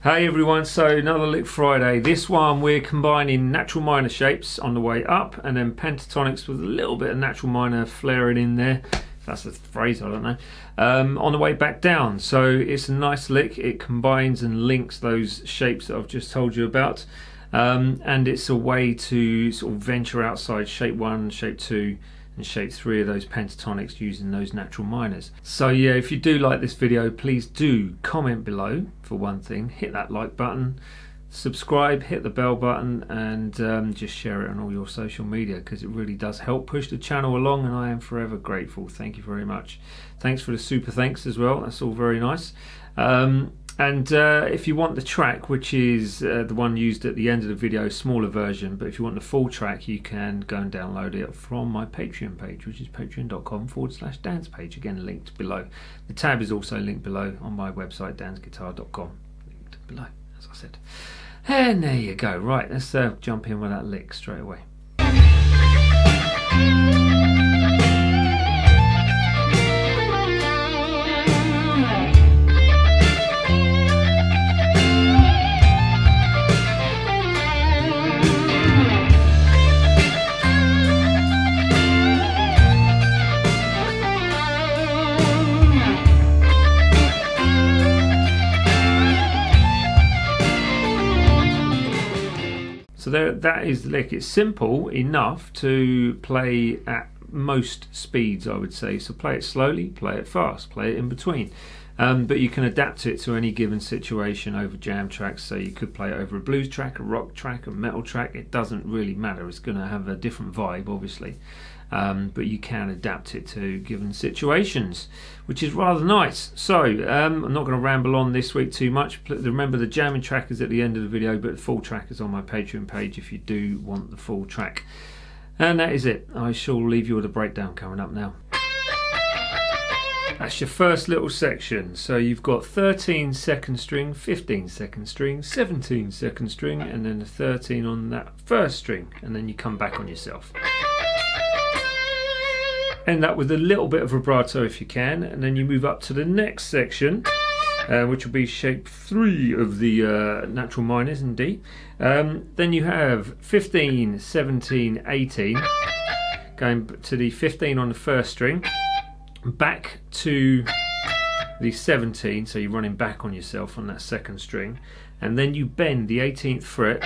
Hey everyone, so another Lick Friday. This one we're combining natural minor shapes on the way up and then pentatonics with a little bit of natural minor flaring in there. If that's a phrase, I don't know. On the way back down. So it's a nice lick. It combines and links those shapes that I've just told you about. And it's a way to sort of venture outside shape 1, shape 2 and shape 3 of those pentatonics using those natural minors. So yeah, if you do like this video, please do comment below for one thing, hit that like button, subscribe, hit the bell button, and just share it on all your social media, because it really does help push the channel along, and I am forever grateful. Thank you very much. Thanks for the super thanks as well, that's all very nice. And if you want the track, which is the one used at the end of the video, smaller version, but if you want the full track, you can go and download it from my Patreon page, which is patreon.com/dancepage, again linked below. The tab is also linked below on my website, dansguitar.com, linked below, as I said. And there you go. Right, let's jump in with that lick straight away. So there, that is the lick. It's simple enough to play at most speeds, I would say. So play it slowly, play it fast, play it in between. But you can adapt it to any given situation over jam tracks. So you could play it over a blues track, a rock track, a metal track. It doesn't really matter. It's going to have a different vibe, obviously. But you can adapt it to given situations, which is rather nice. So I'm not going to ramble on this week too much. Remember, the jamming track is at the end of the video, but the full track is on my Patreon page if you do want the full track. And that is it. I shall leave you with a breakdown coming up now. That's your first little section. So you've got 13 second string, 15 second string, 17 second string, and then a 13 on that first string, and then you come back on yourself. End up with a little bit of vibrato if you can, and then you move up to the next section, which will be shape 3 of the natural minors in D. Then you have 15, 17, 18, going to the 15 on the first string, back to the 17, so you're running back on yourself on that second string, and then you bend the 18th fret,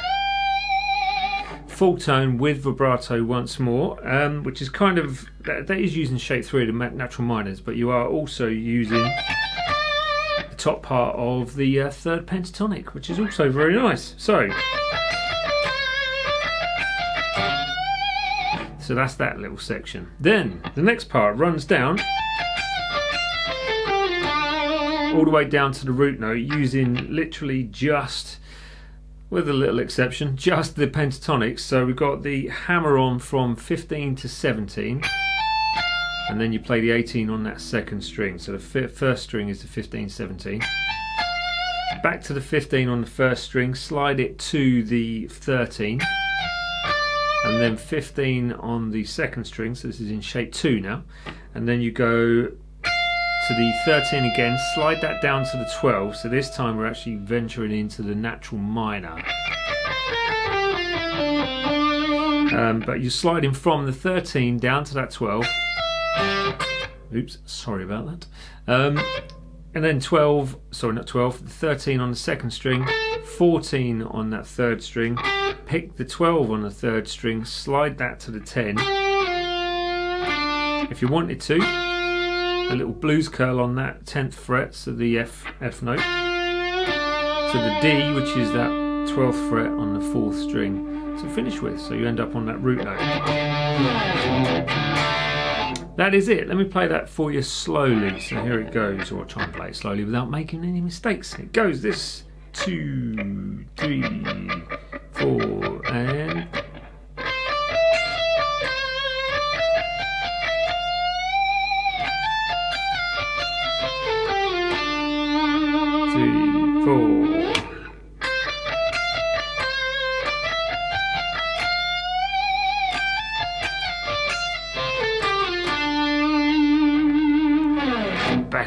full tone with vibrato once more, which is kind of, that is using shape 3 of the natural minors, but you are also using the top part of the third pentatonic, which is also very nice. So that's that little section. Then the next part runs down all the way down to the root note, using literally just, with a little exception, just the pentatonics. So we've got the hammer on from 15 to 17, and then you play the 18 on that second string. So the first string is the 15, 17. Back to the 15 on the first string, slide it to the 13, and then 15 on the second string. So this is in shape 2 now, and then you go to the 13 again, slide that down to the 12, so this time we're actually venturing into the natural minor. But you're sliding from the 13 down to that 12. Oops, sorry about that. And then 12, sorry not 12, the 13 on the second string, 14 on that third string, pick the 12 on the third string, slide that to the 10. If you wanted to, a little blues curl on that 10th fret, so the F note, to the D, which is that 12th fret on the 4th string to finish with, so you end up on that root note. That is it. Let me play that for you slowly. So here it goes, or I'll try and play it slowly without making any mistakes. It goes this, 2, 3, 4, and 3, 4.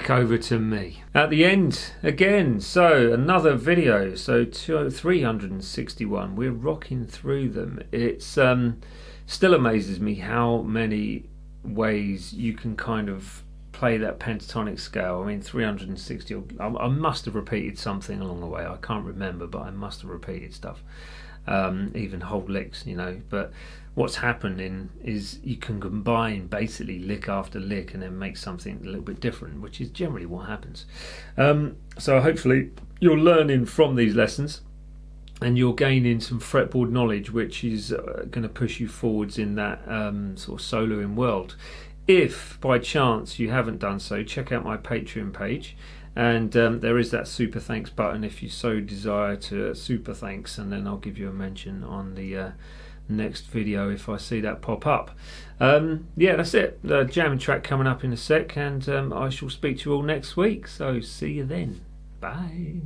back over to me. At the end, again, so another video, so 361, we're rocking through them. It's still amazes me how many ways you can kind of play that pentatonic scale. I mean, 360, I must have repeated something along the way, I can't remember, but I must have repeated stuff, even whole licks, you know. But what's happening is you can combine basically lick after lick and then make something a little bit different, which is generally what happens. So hopefully you're learning from these lessons and you're gaining some fretboard knowledge, which is going to push you forwards in that sort of soloing world. If by chance you haven't done so, check out my Patreon page, and there is that super thanks button if you so desire to super thanks, and then I'll give you a mention on the next video if I see that pop up. Yeah, that's it. The jamming track coming up in a sec, and I shall speak to you all next week, so see you then. Bye.